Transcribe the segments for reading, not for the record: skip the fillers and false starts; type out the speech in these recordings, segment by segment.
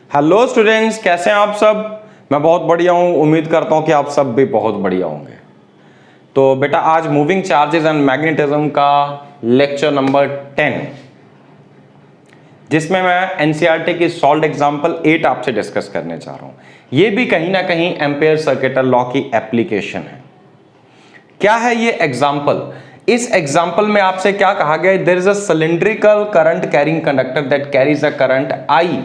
Hello students, कैसे हैं आप सब। मैं बहुत बढ़िया हूं। उम्मीद करता हूं कि आप सब भी बहुत बढ़िया होंगे। तो बेटा आज मूविंग चार्जेस एंड मैग्नेटिज्म का लेक्चर नंबर 10, जिसमें मैं एनसीईआरटी की सॉल्व्ड एग्जांपल 8 आपसे डिस्कस करने जा रहा हूं। ये भी कहीं ना कहीं एम्पेयर सर्किटल लॉ की एप्लीकेशन है। क्या है ये एग्जांपल? इस एग्जांपल में आपसे क्या कहा गया? There is a cylindrical current carrying conductor that carries a current I.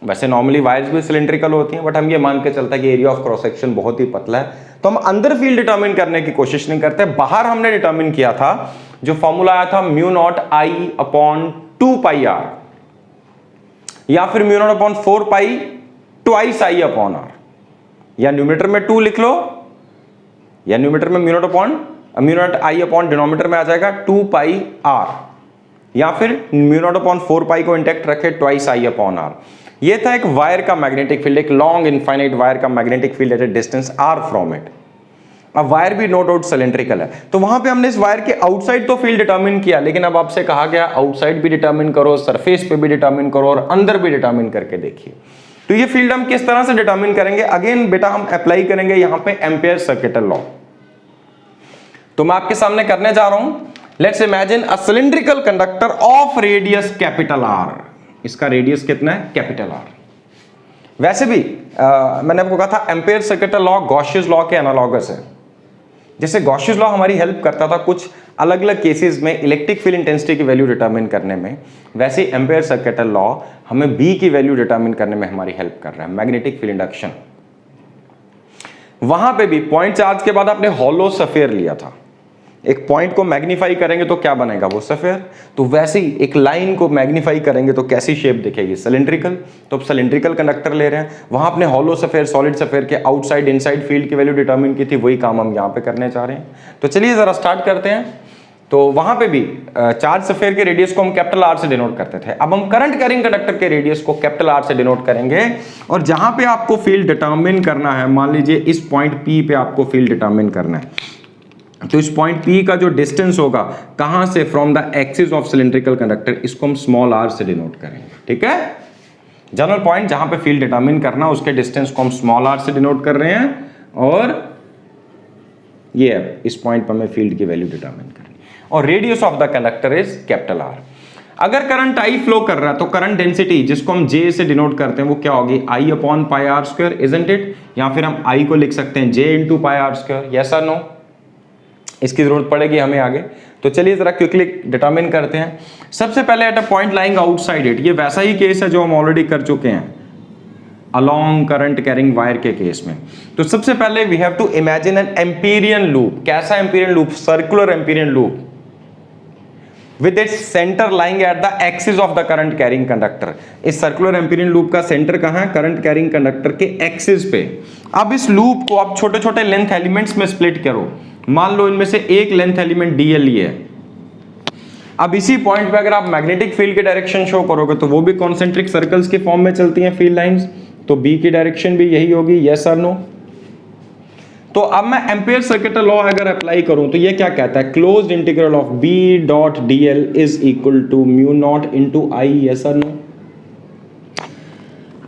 वैसे नॉर्मली वायर्स भी सिलिंड्रिकल होती हैं, बट हम ये मान के चलते हैं कि एरिया ऑफ क्रॉस सेक्शन बहुत ही पतला है, तो हम अंदर फील्ड डिटरमिन करने की कोशिश नहीं करते। बाहर हमने डिटरमिन किया था, जो फॉर्मूला आया था mu naught I upon 2 pi R, या फिर mu naught upon 4 pi twice I upon R, या न्यूमरेटर में 2 लिख लो, या न्यूमरेटर में mu naught I upon denominator में आ जाएगा 2 पाई आर, या फिर म्यू नॉट अपॉन 4 पाई को इंटैक्ट रखे ट्वाइस आई अपॉन आर। ये था एक वायर का मैग्नेटिक फील्ड, एक लॉन्ग इनफाइनाइट वायर का magnetic field at a distance R from it. अब वायर भी नो डाउट सिलिंड्रिकल है, तो वहां पे हमने इस वायर के आउटसाइड तो फील्ड डिटरमिन किया, लेकिन अब आपसे कहा गया आउटसाइड भी डिटरमिन करो, सरफेस पे भी डिटरमिन करो और अंदर भी डिटरमिन करके देखिए। तो ये फील्ड हम किस तरह से डिटरमिन करेंगे? अगेन बेटा हम अप्लाई करेंगे यहां पे एम्पेयर सर्किटल लॉ। तो मैं आपके सामने करने जा रहा हूं, let's imagine a cylindrical conductor of radius capital R. इसका रेडियस कितना है? Capital R. वैसे भी मैंने आपको कहा था एम्पेयर सर्किटल लॉ गॉसियस लॉ के एनालॉगस है। जैसे गॉसियस लॉ हमारी हेल्प करता था कुछ अलग अलग केसेस में इलेक्ट्रिक फील्ड इंटेंसिटी की वैल्यू डिटरमिन करने में, वैसे एम्पेयर सर्किटल लॉ हमें बी की वैल्यू डिटरमिन करने में हमारी हेल्प कर रहा है, मैग्नेटिक फील्ड इंडक्शन। वहां पे भी पॉइंट चार्ज के बाद आपने हॉलो सफेयर लिया था। एक पॉइंट को मैग्नीफाई करेंगे तो क्या बनेगा? वो सफेयर। तो वैसे ही एक लाइन को मैग्नीफाई करेंगे तो कैसी शेप दिखेगी? सिलिंड्रिकल। तो अब सिलिंड्रिकल कंडक्टर ले रहे हैं, वहां अपने हॉलो सफेयर सॉलिड सफेयर के आउटसाइड इनसाइड फील्ड की वैल्यू डिटरमिन की थी, वही काम हम यहां पे करने चाह रहे हैं। तो चलिए जरा स्टार्ट करते हैं। तो वहां पे भी चार्ज सफेयर के रेडियस को हम कैपिटल आर से डिनोट करते थे, अब हम करंट कैरिंग कंडक्टर के रेडियस को कैपिटल आर से डिनोट करेंगे। और जहां पे आपको फील्ड डिटरमिन करना है, मान लीजिए इस पॉइंट पी पे आपको फील्ड डिटरमिन करना है, तो इस पॉइंट P का जो डिस्टेंस होगा कहां से? From the axis of cylindrical conductor, इसको हम स्मॉल r से डिनोट करेंगे। ठीक है, जनरल पॉइंट जहां पे फील्ड डिटरमिन करना उसके डिस्टेंस को हम स्मॉल r से डिनोट कर रहे हैं, और ये इस पॉइंट पर हमें फील्ड की वैल्यू डिटरमिन करनी, और radius of the conductor is capital R। अगर करंट I फ्लो कर रहा है तो करंट डेंसिटी जिसको हम J से डिनोट करते हैं वो क्या होगी? I upon pi R square, isn't it? या फिर हम I को लिख सकते हैं J into pi R square. Yes और नो? इसकी जरूरत पड़ेगी हमें आगे, तो चलिए जरा क्विकली डिटरमिन करते हैं। सबसे पहले eight a point lying outside it, ये वैसा ही केस है जो हम ऑलरेडी कर चुके हैं अलोंग करंट कैरिंग वायर के केस में। तो सबसे पहले we have to imagine an Amperian loop. कैसा Amperian loop? Circular Amperian loop with its centre lying at the axis of the current carrying conductor. इस सर्कुलर एम्पीरियन लूप का centre कहां है? करंट कैरिंग कंडक्टर के axis पे। अब इस loop को आप छोटे छोटे लेंथ एलिमेंट्स में स्प्लिट करो। मान लो इनमें से एक लेंथ एलिमेंट dl लिए है। अब इसी पॉइंट पे अगर आप मैग्नेटिक फील्ड की डायरेक्शन शो करोगे तो वो भी कॉन्सेंट्रिक सर्कल्स के फॉर्म में चलती हैं फील्ड लाइंस, तो B की डायरेक्शन भी यही होगी। यस और नो? तो अब मैं एम्पेयर सर्किटल लॉ अगर अप्लाई करूं तो ये क्या कहता है? Closed integral of B dot dl is equal to mu naught into I. Yes और नो?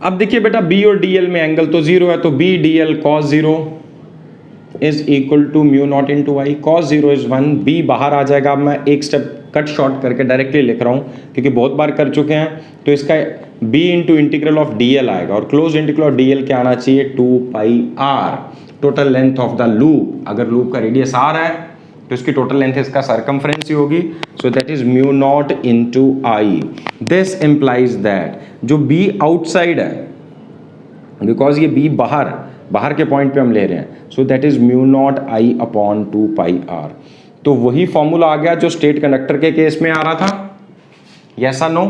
अब देखिए बेटा B और dl में एंगल तो 0 है, तो B dl cos 0 is equal to mu naught into I. Cos 0 is 1, B बाहर आ जाएगा। अब मैं एक स्टेप कट शॉर्ट करके डायरेक्टली लिख रहा हूं क्योंकि बहुत बार कर चुके हैं, तो इसका B into integral of dl आएगा, और क्लोज इंटीग्रल ऑफ dl क्या आना चाहिए? 2 पाई r, total length of the loop. अगर लूप का रेडियस r है तो इसकी टोटल लेंथ इसका सर्कमफ्रेंस ही होगी, सो that is mu naught into I. This implies that जो B आउटसाइड है, बिकॉज ये B बाहर के पॉइंट पे हम ले रहे हैं, so that is mu naught I upon 2 pi R. तो वही फॉर्मूला आ गया जो स्टेट कंडक्टर के केस में आ रहा था। यस और नो?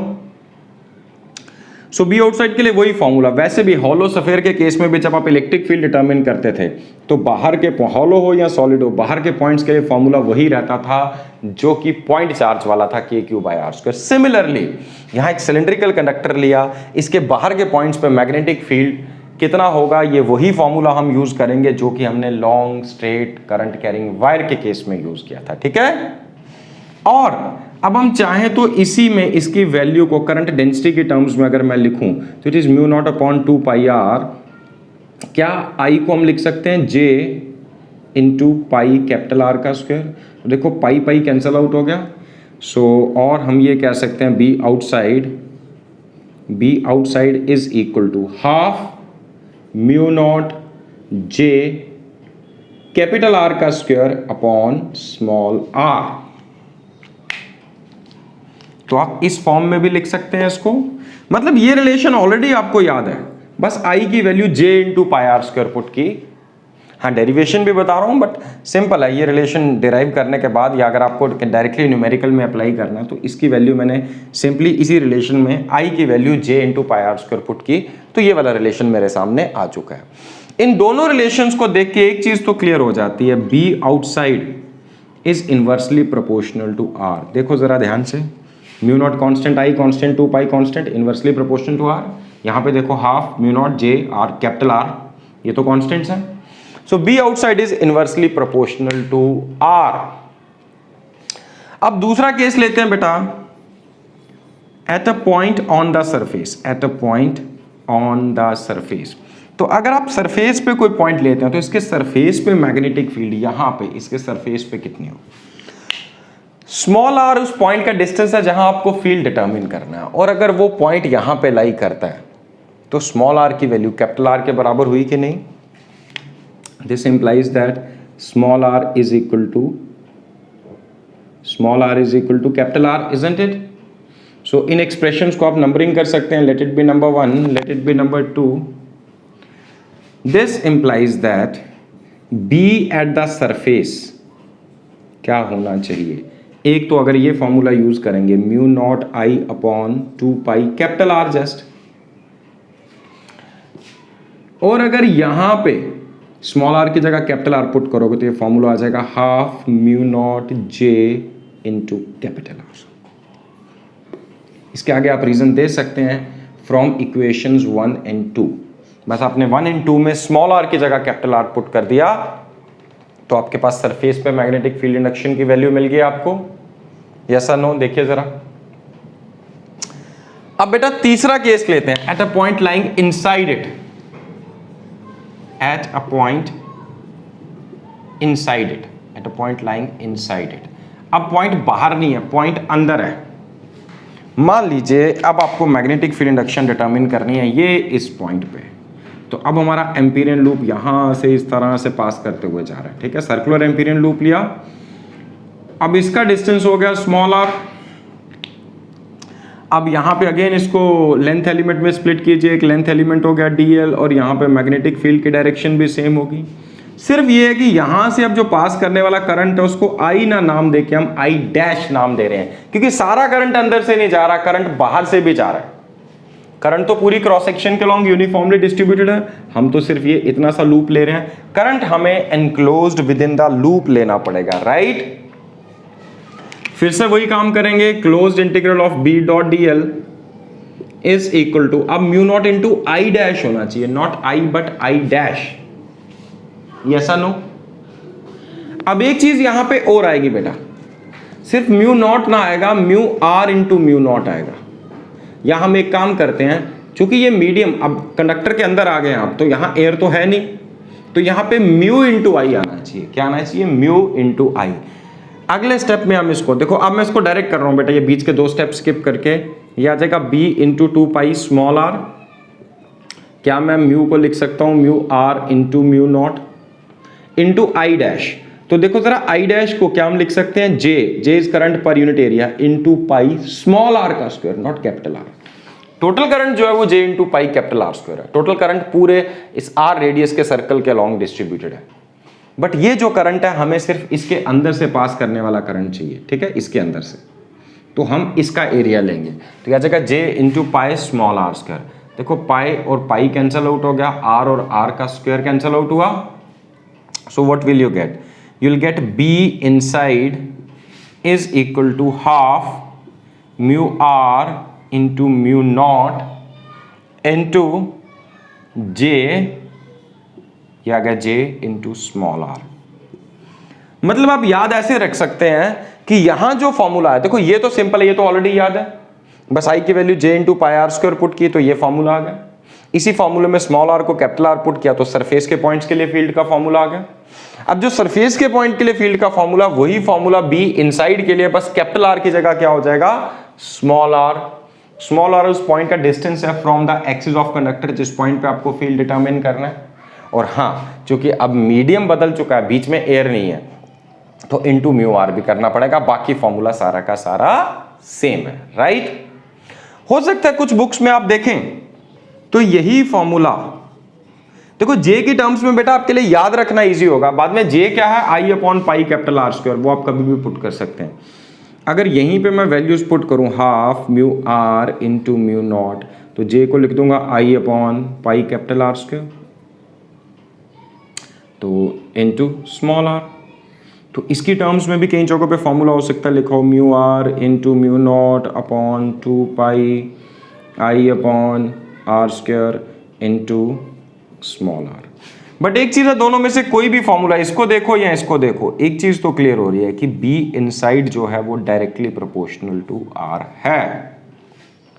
सो B आउटसाइड के लिए वही फॉर्मूला। वैसे भी हॉलो सफेयर के केस में भी जब आप इलेक्ट्रिक फील्ड डिटरमिन करते थे तो बाहर के, हॉलो हो या सॉलिड हो, बाहर के पॉइंट्स के लिए फॉर्मूला वही रहता था जो कि पॉइंट चार्ज वाला था, Q/R²। सिमिलरली यहां एक सिलिंड्रिकल कंडक्टर लिया, इसके बाहर के पॉइंट्स पे मैग्नेटिक फील्ड कितना होगा? ये वही फॉर्मूला हम यूज करेंगे जो कि हमने long straight current carrying wire के केस में यूज किया था। ठीक है, और अब हम चाहें तो इसी में इसकी वैल्यू को करंट डेंसिटी के टर्म्स में अगर मैं लिखूं तो it is mu naught upon 2 pi R. क्या आई को हम लिख सकते हैं J into pi capital R का स्क्वायर। देखो पाई पाई कैंसल आउट हो गया। और हम ये कह सकते हैं B outside is equal to half mu naught J capital R का स्क्वायर अपॉन स्मॉल आर। तो आप इस फॉर्म में भी लिख सकते हैं इसको। मतलब ये रिलेशन ऑलरेडी आपको याद है, बस आई की value J into pi R square put की। हाँ, डेरिवेशन भी बता रहा हूं बट सिंपल है ये रिलेशन डिराइव करने के बाद, या अगर आपको डायरेक्टली न्यूमेरिकल में अप्लाई करना है तो इसकी वैल्यू मैंने सिंपली इसी रिलेशन में आई की value J into pi R square put की, तो ये वाला रिलेशन मेरे सामने आ चुका है। इन दोनों रिलेशंस को देख के एक चीज तो क्लियर हो जाती है, B outside is inversely proportional to r. देखो जरा ध्यान से, mu naught constant, I constant, 2 pi constant, inversely proportional to r. यहां पे देखो half mu naught J r capital R, ये तो कांस्टेंट्स हैं। So B outside is inversely proportional to r. अब दूसरा केस लेते हैं बेटा, at a point on the surface, at a point on the surface. तो अगर आप सरफेस पे कोई पॉइंट लेते हैं तो इसके सरफेस पे मैग्नेटिक फील्ड यहां पे इसके सरफेस पे कितनी हो। स्मॉल आर उस पॉइंट का डिस्टेंस है जहां आपको फील्ड डिटरमिन करना है, और अगर वो पॉइंट यहां पे लाई करता है तो स्मॉल आर की वैल्यू कैपिटल आर के बराबर हुई कि नहीं। This implies that small R is equal to capital R, isn't it. So इन एक्सप्रेशंस को आप नंबरिंग कर सकते हैं, let it be number 1, let it be number 2। This implies that B at the surface क्या होना चाहिए। एक तो अगर ये फॉर्मूला यूज करेंगे mu naught I upon 2 pi capital are just, और अगर यहां पे स्मॉल आर की जगह कैपिटल आर पुट करोगे तो ये फॉर्मूला आ जाएगा half mu naught J into capital are. इसके आगे आप रीजन दे सकते हैं फ्रॉम इक्वेशंस 1 एंड 2। बस आपने 1 एंड 2 में स्मॉल आर की जगह कैपिटल आर पुट कर दिया तो आपके पास सरफेस पे मैग्नेटिक फील्ड इंडक्शन की वैल्यू मिल गई आपको। यस और नो, देखिए जरा। अब बेटा तीसरा केस लेते हैं, eight a point lying inside it, eight a point inside it, eight a point lying inside it. अब पॉइंट बाहर नहीं है, पॉइंट अंदर है। मान लीजिए अब आपको मैग्नेटिक फील्ड इंडक्शन डिटरमिन करनी है ये इस पॉइंट पे, तो अब हमारा एम्पीरियन लूप यहां से इस तरह से पास करते हुए जा रहा है, ठीक है। सर्कुलर एम्पीरियन लूप लिया। अब इसका डिस्टेंस हो गया स्मॉल आर। अब यहां पे अगेन इसको लेंथ एलिमेंट में स्प्लिट कीजिए, एक लेंथ एलिमेंट हो गया dl, और यहां पे मैग्नेटिक फील्ड की डायरेक्शन भी सेम होगी। सिर्फ ये है कि यहां से अब जो पास करने वाला करंट है उसको आई ना नाम देके हम आई डैश नाम दे रहे हैं, क्योंकि सारा करंट अंदर से नहीं जा रहा, करंट बाहर से भी जा रहा है। करंट तो पूरी क्रॉस सेक्शन के लॉन्ग यूनिफॉर्मली डिस्ट्रीब्यूटेड है, हम तो सिर्फ ये इतना सा लूप ले रहे हैं। करंट हमें enclosed within the loop लेना पड़ेगा, राइट। फिर से वही काम करेंगे, closed integral of B dot d l is equal to, अब mu naught into I dash होना चाहिए, not I but I dash. Yes और नो। अब एक चीज यहां पे और आएगी बेटा, सिर्फ म्यू नॉट ना आएगा, mu are into mu naught आएगा। या हम एक काम करते हैं, चूंकि ये मीडियम अब कंडक्टर के अंदर आ गए आप, तो यहां एयर तो है नहीं, तो यहां पे म्यू इंटू आई आना चाहिए। क्या आना चाहिए, म्यू इंटू आई। अगले स्टेप में हम इसको देखो, अब मैं इसको डायरेक्ट कर रहा हूं बेटा, ये बीच के 2 स्टेप स्किप करके ये आ जाएगा B into 2 pi small R. क्या मैं म्यू को लिख सकता हूं mu are into mu naught into I dash. तो देखो जरा आई डैश को क्या हम लिख सकते हैं, J is current per unit area into pi small are का square, not capital R. Total current जो है वो J into pi capital R square है। टोटल करंट पूरे इस आर रेडियस के सर्कल के लॉन्ग डिस्ट्रीब्यूटेड है, बट ये जो करंट है हमें सिर्फ इसके अंदर से पास करने वाला करंट चाहिए, ठीक है, इसके अंदर से। तो हम इसका एरिया लेंगे, तो क्या जगह J into pi small r square. देखो पाई और पाई कैंसल आउट हो गया, आर और आर का स्क्वायर कैंसल आउट हुआ। So what will you get, you will get B inside is equal to half mu are into mu naught into J, या गया J into small are. मतलब आप याद ऐसे रख सकते हैं कि यहां जो फॉर्मूला है, देखो ये तो सिंपल है, ये तो ऑलरेडी याद है, बस आई की value j into pi R square put की तो ये फॉर्मूला आ गया। इसी फॉर्मूले में स्मॉल आर को कैपिटल आर पुट किया तो सरफेस के पॉइंट्स के लिए फील्ड का फॉर्मूला आ गया। अब जो सरफेस के पॉइंट के लिए फील्ड का फॉर्मूला, वही फॉर्मूला बी इनसाइड के लिए, बस कैपिटल आर की जगह क्या हो जाएगा, स्मॉल आर। स्मॉल आर उस पॉइंट का डिस्टेंस है from the axis of conductor, जिस पॉइंट पे आपको फील्ड डिटरमिन करना है। और हाँ, क्योंकि अब मीडियम बदल चुका है, बीच में एयर नहीं है, तो इनटू म्यू आर भी करना पड़ेगा, बाकी फॉर्मूला सारा का सारा सेम है, राइट। हो सकता है कुछ बुक्स में आप देखें तो यही फॉर्मूला, देखो जे की टर्म्स में बेटा आपके लिए याद रखना इजी होगा, बाद में जे क्या है, I upon pi capital R square, वो आप कभी भी पुट कर सकते हैं। अगर यहीं पे मैं वैल्यूज पुट करूं half mu are into mu naught, तो जे को लिख दूंगा I upon pi capital R square, तो इनटू स्मॉल आर। तो इसकी टर्म्स में भी कई जगहों पे फॉर्मूला हो सकता है, लिखो mu are into mu naught upon 2 pi I upon R square into small R. But एक चीज है, दोनों में से कोई भी फॉर्मूला, इसको देखो या इसको देखो, एक चीज तो क्लियर हो रही है कि बी इनसाइड जो है वो डायरेक्टली प्रोपोर्शनल टू आर है,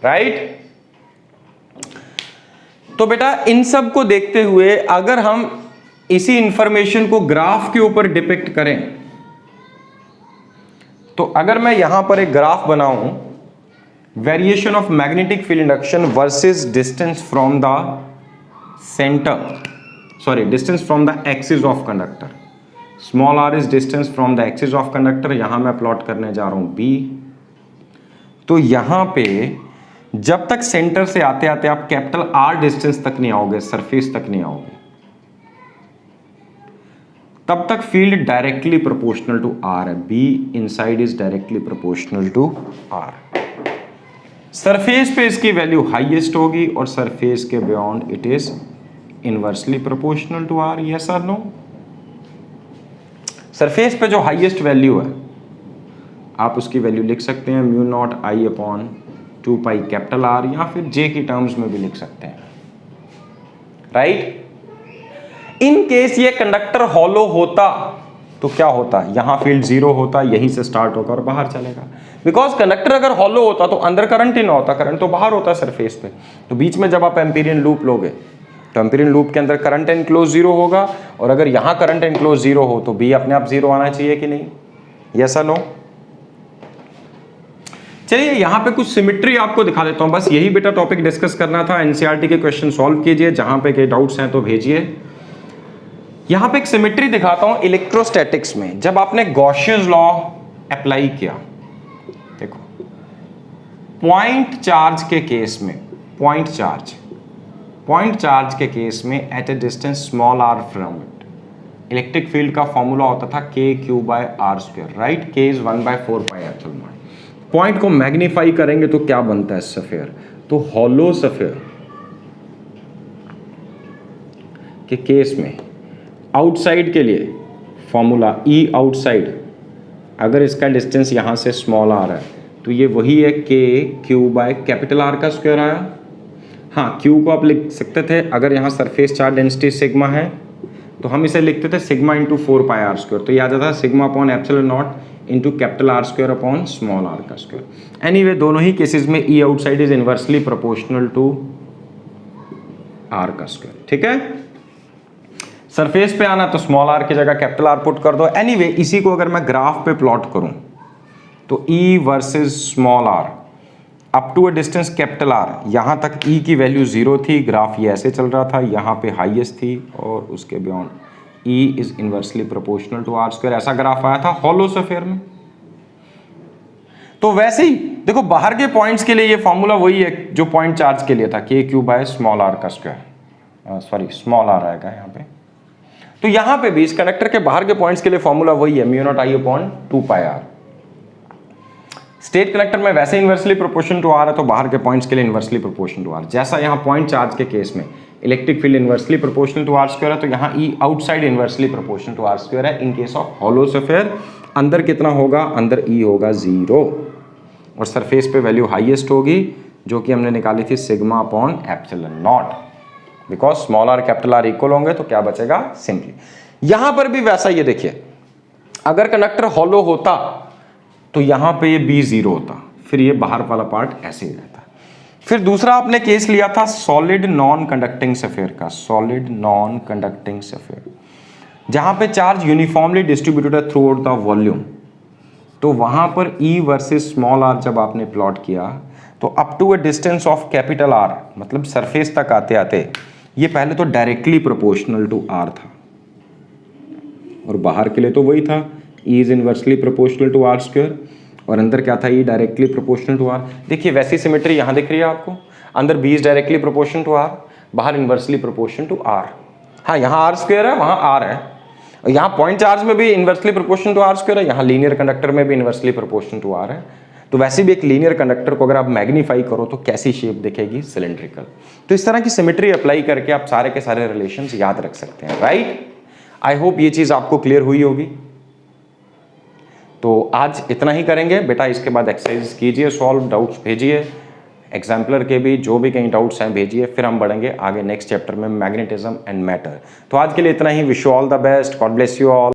राइट। तो बेटा इन सब को देखते हुए अगर हम इसी इंफॉर्मेशन को ग्राफ के ऊपर डिपिक्ट करें, तो अगर मैं यहां पर एक ग्राफ बनाऊं, variation of magnetic field induction versus distance from the centre, sorry distance from the axis of conductor, small R is distance from the axis of conductor, यहां मैं प्लॉट करने जा रहा हूं बी। तो यहां पे जब तक सेंटर से आते आते आप कैपिटल आर डिस्टेंस तक नहीं आओगे, सरफेस तक नहीं आओगे, तब तक field directly proportional to r है, B inside is directly proportional to r. Surface पे इसकी वैल्यू हाईएस्ट होगी और सरफेस के beyond it is inversely proportional to r, yes और नो। सरफेस पे जो हाईएस्ट वैल्यू है आप उसकी वैल्यू लिख सकते हैं mu naught I upon 2 pi capital are, या फिर जे की टर्म्स में भी लिख सकते हैं, राइट। इन केस ये कंडक्टर हॉलो होता तो क्या होता, यहां फील्ड जीरो होता, यहीं से स्टार्ट होकर और बाहर चलेगा। बिकॉज कंडक्टर अगर हॉलो होता तो अंदर करंट ही ना होता, करंट तो बाहर होता सरफेस पे। तो बीच में जब आप एम्पीरियन लूप लोगे तो एम्पीरियन लूप के अंदर करंट एनक्लोज जीरो होगा, और अगर यहां करंट एनक्लोज जीरो हो तो बी अपने आप जीरो आना चाहिए कि नहीं, यस और नो। चलिए यहां पे कुछ सिमेट्री आपको दिखा देता हूं, बस यही बेटा टॉपिक डिस्कस करना था। एनसीईआरटी के क्वेश्चन सॉल्व कीजिए, जहां पे के डाउट्स हैं तो भेजिए। यहां पे एक सिमेट्री दिखाता हूं इलेक्ट्रोस्टैटिक्स में, जब आपने गॉसियन लॉ अप्लाई किया, देखो पॉइंट चार्ज के केस में, पॉइंट चार्ज के केस में at a distance small R from it, electric field का फॉर्मूला होता था k q by R square, right. k is 1/4 pi epsilon naught. Point को मैग्नीफाई करेंगे तो क्या बनता है, सफेयर। तो हॉलो सफेयर के केस में आउटसाइड के लिए फॉर्मूला E आउटसाइड, अगर इसका डिस्टेंस यहां से स्मॉल आर है तो ये वही है k q by capital R का स्क्वायर आया। हाँ, q को आप लिख सकते थे, अगर यहाँ सरफेस चार्ज डेंसिटी सिग्मा है तो हम इसे लिखते थे sigma into 4 pi R square, तो ये आ जाता है sigma upon epsilon naught into capital R square upon small are का स्क्वायर। एनीवे दोनों ही केसेस में E outside is inversely proportional to R का स्क्वायर, ठीक है। सरफेस पे आना तो स्मॉल आर की जगह कैपिटल आर पुट कर दो। एनीवे इसी को अगर मैं ग्राफ पे प्लॉट करूं तो E versus small R up to a distance capital R, यहां तक E की वैल्यू 0 थी, ग्राफ ये ऐसे चल रहा था, यहां पे हाईएस्ट थी और उसके beyond E is inversely proportional to are square, ऐसा ग्राफ आया था हॉलो स्फीयर में। तो वैसे ही देखो बाहर के पॉइंट्स के लिए ये फॉर्मूला वही है जो पॉइंट चार्ज के लिए था, k q by small are का स्क्वायर, सॉरी स्मॉल आर आएगा यहाँ पे। तो यहां पे भी इस कंडक्टर के बाहर के पॉइंट्स के लिए फॉर्मूला वही है mu naught I upon 2 pi R. Straight conductor में वैसे इनवर्सली प्रोपोर्शनल टू आर है तो बाहर के पॉइंट्स के लिए इनवर्सली प्रोपोर्शनल टू आर। जैसा यहां पॉइंट चार्ज के केस में electric field inversely proportional to are square है, तो यहां E outside inversely proportional to are square है। In case of hollow sphere अंदर कितना होगा, अंदर E होगा 0 और सरफेस पे वैल्यू हाईएस्ट होगी जो कि हमने निकाली थी sigma upon epsilon not. Because small are capital are equal होंगे तो क्या बचेगा, सिंपली। यहां पर भी वैसा, ये देखिए अगर कंडक्टर हॉलो होता तो यहां पे ये B 0 होता, फिर ये बाहर वाला पार्ट ऐसे ही रहता। फिर दूसरा आपने केस लिया था सॉलिड नॉन कंडक्टिंग सफेयर का, सॉलिड नॉन कंडक्टिंग सफेयर, जहां पे चार्ज यूनिफॉर्मली डिस्ट्रीब्यूटेड है थ्रू आउट द वॉल्यूम। तो वहां पर E वर्सेस स्मॉल r जब आपने प्लॉट किया तो up to a distance of capital R, मतलब सरफेस तक आते आते ये पहले तो डायरेक्टली प्रोपोर्शनल टू R था, और बाहर के लिए तो वही था E is inversely proportional to R square, और अंदर क्या था E directly proportional to R। देखिए वैसी सिमेट्री यहाँ दिख रही है आपको, अंदर B is directly proportional to R, बाहर इनवर्सली प्रोपोर्शनल टू R। हाँ यहाँ R स्क्वायर है, वहाँ R है, और यहाँ पॉइंट चार्ज में भी inversely proportional to R square है, यहाँ लीनियर कंडक्टर में भी इनवर्सली प्रोपोर्शनल टू R है। तो वैसे भी एक लीनियर कंडक्टर को अगर आप मैग्नीफाई करो तो कैसी शेप दिखेगी, सिलेंड्रिकल। तो इस तरह की सिमेट्री अप्लाई करके आप सारे के सारे रिलेशंस याद रख सकते हैं, राइट। आई होप ये चीज आपको क्लियर हुई होगी। तो आज इतना ही करेंगे बेटा, इसके बाद एक्सरसाइज कीजिए, सॉल्व, डाउट्स भेजिए, एग्जाम्पलर के भी जो भी कहीं डाउट्स हैं भेजिए, फिर हम बढ़ेंगे आगे नेक्स्ट चैप्टर में मैग्नेटिज्म एंड मैटर। तो आज के लिए इतना ही। Wish you all the best, God bless you all.